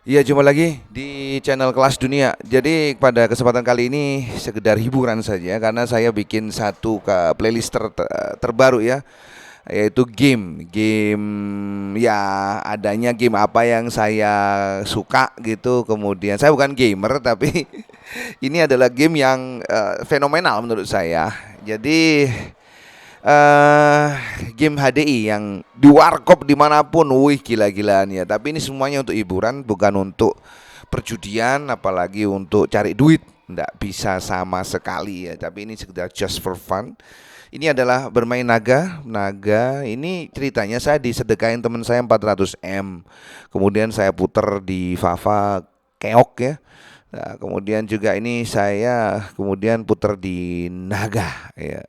Iya, jumpa lagi di channel Kelas Dunia. Jadi pada kesempatan kali ini sekedar hiburan saja karena saya bikin satu playlist terbaru ya, yaitu game ya, adanya game apa yang saya suka gitu. Kemudian saya bukan gamer tapi ini adalah game yang fenomenal menurut saya. Jadi eh game HDI yang di warkop dimanapun, wih gila-gilaan ya. Tapi ini semuanya untuk hiburan, bukan untuk perjudian, apalagi untuk cari duit. Nggak bisa sama sekali ya. Tapi ini sekedar just for fun. Ini adalah bermain naga. Naga ini ceritanya saya disedekain teman saya 400 M. Kemudian saya puter di Fafa keok ya. Nah, kemudian juga ini saya kemudian puter di naga ya.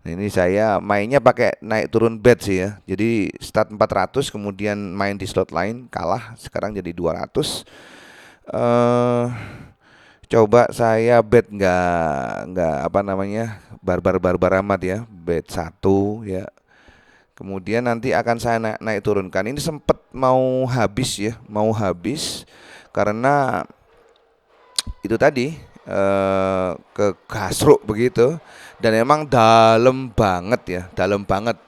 Nah, ini saya mainnya pakai naik turun bet sih ya. Jadi start 400 kemudian main di slot lain kalah, sekarang jadi 200. Eh coba saya bet nggak apa namanya, barbar-barbar amat ya. Bet satu ya. Kemudian nanti akan saya naik turunkan. Ini sempat mau habis ya, mau habis karena itu tadi ke gasruk begitu, dan emang dalam banget ya, dalam banget.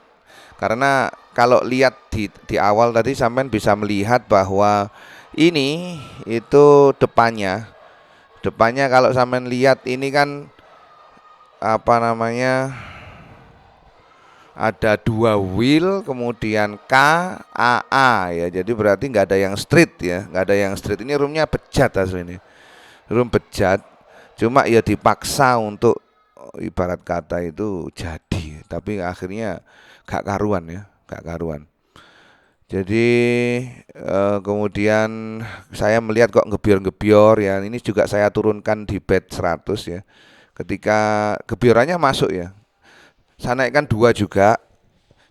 Karena kalau lihat di awal tadi sampean bisa melihat bahwa ini itu depannya kalau sampean lihat ini kan apa namanya, ada dua wheel kemudian K A A ya, jadi berarti nggak ada yang straight ya, nggak ada yang straight. Ini roomnya bejat asli ini, room bejat. Cuma ya dipaksa untuk ibarat kata itu jadi, tapi akhirnya gak karuan ya, gak karuan. Jadi kemudian saya melihat kok ngebior-ngebior ya. Ini juga saya turunkan di bet 100 ya. Ketika gebiorannya masuk ya, saya naikkan dua juga.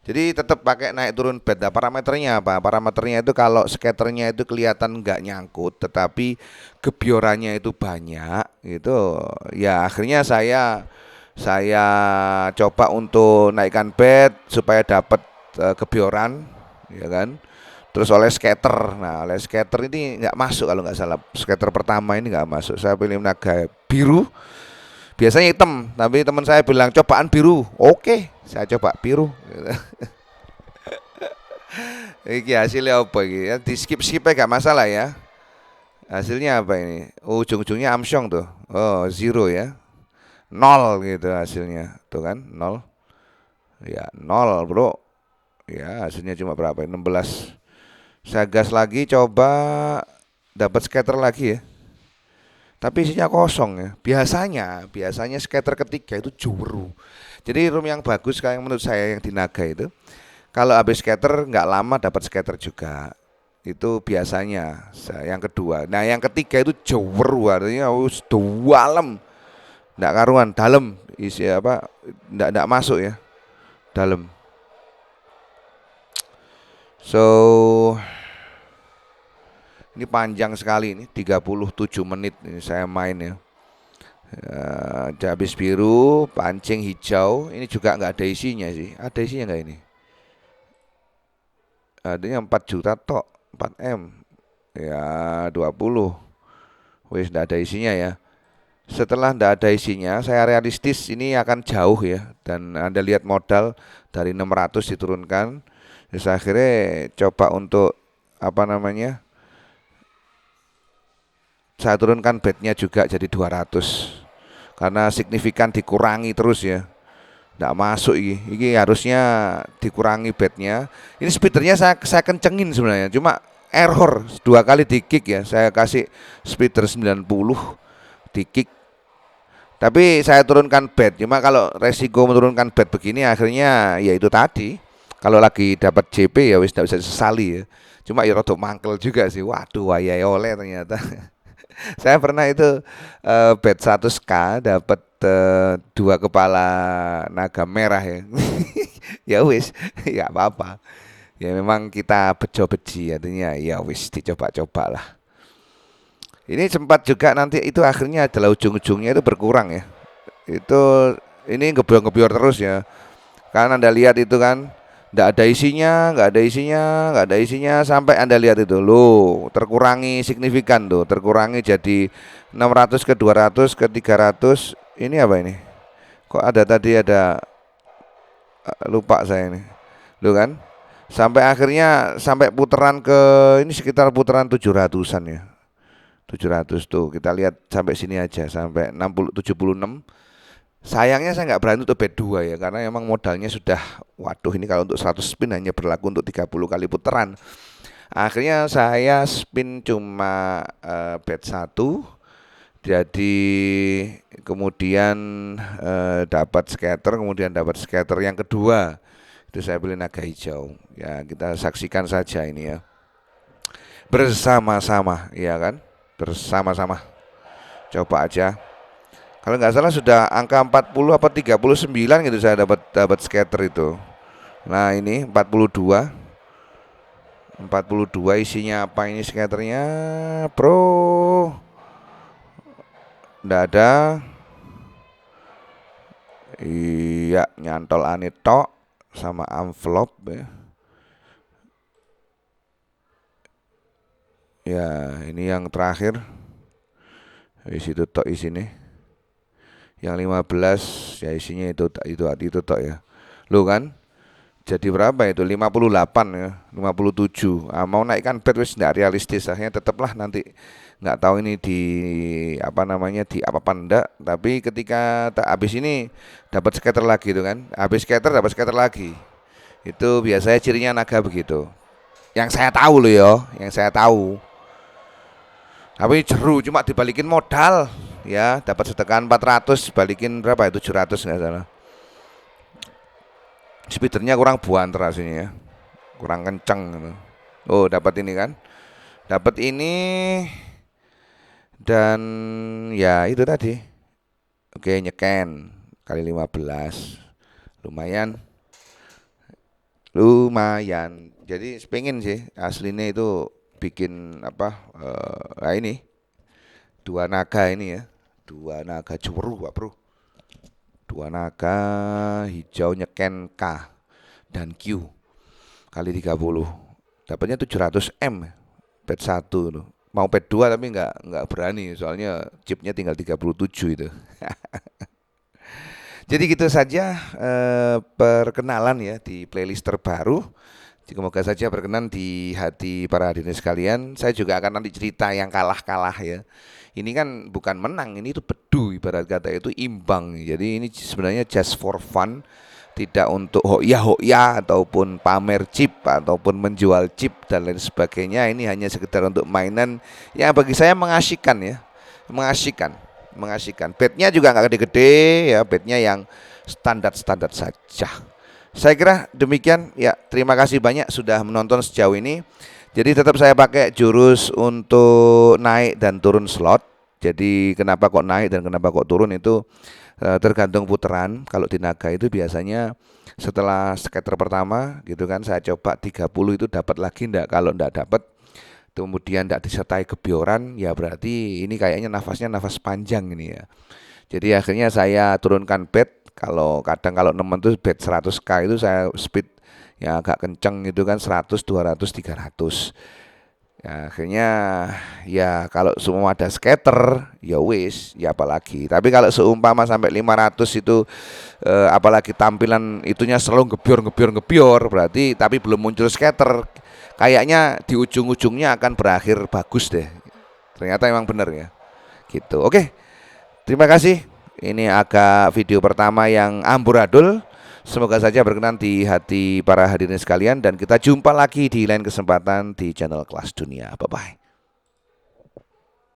Jadi tetap pakai naik turun bed. Nah, parameternya apa? Parameternya itu kalau skaternya itu kelihatan nggak nyangkut, tetapi gebiorannya itu banyak, gitu. Ya akhirnya saya coba untuk naikkan bed supaya dapat gebioran, ya kan. Terus oleh skater. Nah, oleh skater ini nggak masuk kalau nggak salah. Skater pertama ini nggak masuk. Saya pilih naga biru. Biasanya hitam, tapi teman saya bilang cobaan biru. Oke, saya coba biru. Iki hasilnya apa iki ya? Di skip aja gak masalah ya. Hasilnya apa ini? Oh, ujung-ujungnya Amsyong tuh. Oh, zero ya. Nol gitu hasilnya. Tuh kan, nol. Ya, nol, Bro. Ya, hasilnya cuma berapa? 16. Saya gas lagi coba dapat scatter lagi ya. Tapi isinya kosong ya. Biasanya scatter ketiga itu juru. Jadi room yang bagus kayak menurut saya yang di Naga itu, kalau habis scatter nggak lama dapat scatter juga. Itu biasanya. Yang kedua. Nah, yang ketiga itu juru, artinya us dalam. Nggak karuan, dalam. Isi apa? Nggak masuk ya. Dalam. So, ini panjang sekali ini, 37 menit ini saya main ya. Habis biru, pancing hijau. Ini juga nggak ada isinya sih. Ada isinya nggak ini? Adanya 4 juta tok, 4 M. Ya 20. Wis nggak ada isinya ya. Setelah nggak ada isinya, saya realistis ini akan jauh ya. Dan Anda lihat modal dari 600 diturunkan. Terus akhirnya coba untuk apa namanya, saya turunkan bednya juga jadi 200. Karena signifikan dikurangi terus ya. Nggak masuk ini harusnya dikurangi bednya. Ini speedernya saya kencengin sebenarnya, cuma error dua kali di kick ya. Saya kasih speeder 90 di kick, tapi saya turunkan bed. Cuma kalau resiko menurunkan bed begini akhirnya ya itu tadi. Kalau lagi dapat JP ya wis tidak bisa disesali ya. Cuma ya rodok mangkel juga sih. Waduh, wayai oleh ternyata. Saya pernah itu bet 100K dapat dua kepala naga merah ya. Ya wis, ya apa-apa. Ya memang kita bejo-beji, artinya ya wis dicoba-coba lah. Ini sempat juga nanti itu akhirnya adalah ujung-ujungnya itu berkurang ya. Itu ini ngebior-ngebior terus ya. Kan Anda lihat itu kan Nggak ada isinya, nggak ada isinya, nggak ada isinya sampai Anda lihat itu loh, terkurangi signifikan tuh, terkurangi jadi 600 ke 200 ke 300. Ini apa ini? Kok ada tadi ada lupa saya ini. Loh kan? Sampai akhirnya sampai putaran ke ini sekitar putaran 700-an ya. 700 tuh kita lihat sampai sini aja sampai 60 76. Sayangnya saya nggak berani untuk bet 2 ya karena memang modalnya sudah waduh ini kalau untuk 100 spin hanya berlaku untuk 30 kali putaran. Akhirnya saya spin cuma bet 1. Jadi kemudian dapat scatter, kemudian dapat scatter yang kedua. Itu saya beli naga hijau. Ya, kita saksikan saja ini ya. Bersama-sama, ya kan? Bersama-sama. Coba aja. Kalau nggak salah sudah angka 40 apa 39 gitu saya dapat scatter itu. Nah, ini 42. 42 isinya apa ini scatternya, Bro? Nggak ada. Iya, nyantol anitok sama envelope ya. Ya, ini yang terakhir. Isi itu tok isinya. Yang 15 ya isinya itu tok ya. Loh kan? Jadi berapa itu? 58 ya, 57. Mau naikkan bet wis enggak realistis, akhirnya tetaplah nanti nggak tahu ini di apa namanya di apa enggak, tapi ketika habis ini dapat scatter lagi itu kan. Habis scatter dapat scatter lagi. Itu biasanya cirinya naga begitu. Yang saya tahu loh ya, yang saya tahu. Tapi jeru cuma dibalikin modal ya, dapat setekan 400 balikin berapa ya 700 nggak salah. Speedernya kurang buanter aslinya ya, kurang kenceng gitu. Oh dapat ini kan, dapat ini dan ya itu tadi. Oke nyeken kali 15 lumayan, lumayan. Jadi pengen sih aslinya itu bikin apa ini 2 naga ini ya, 2 naga ceweru Pak Bro. 2 naga hijau nyeken K dan Q kali 30 dapatnya 700 M bet 1 tuh. Mau bet 2 tapi nggak berani soalnya chipnya tinggal 37 itu. Jadi gitu saja perkenalan ya di playlist terbaru. Semoga saja berkenan di hati para hadirin sekalian. Saya juga akan nanti cerita yang kalah-kalah ya. Ini kan bukan menang, ini itu bedu ibarat kata itu imbang. Jadi ini sebenarnya just for fun, tidak untuk hoya ataupun pamer chip ataupun menjual chip dan lain sebagainya. Ini hanya sekedar untuk mainan yang bagi saya mengasihkan ya, mengasihkan. Betnya juga nggak gede-gede ya, betnya yang standar-standar saja. Saya kira demikian ya. Terima kasih banyak sudah menonton sejauh ini. Jadi tetap saya pakai jurus untuk naik dan turun slot. Jadi kenapa kok naik dan kenapa kok turun itu tergantung putaran. Kalau di naga itu biasanya setelah scatter pertama gitu kan, saya coba 30 itu dapat lagi enggak. Kalau enggak dapat kemudian enggak disertai gebioran ya berarti ini kayaknya nafas panjang ini ya. Jadi akhirnya saya turunkan bet. Kalau nemen tuh bet 100k itu saya speed yang agak kenceng itu kan 100, 200, 300. Ya, akhirnya ya kalau semua ada scatter ya wis ya apalagi. Tapi kalau seumpama sampai 500 itu apalagi tampilan itunya selalu gebior berarti tapi belum muncul scatter, kayaknya di ujung-ujungnya akan berakhir bagus deh. Ternyata memang benar ya. Gitu. Oke. Terima kasih. Ini agak video pertama yang amburadul. Semoga saja berkenan di hati para hadirin sekalian dan kita jumpa lagi di lain kesempatan di channel Kelas Dunia. Bye bye.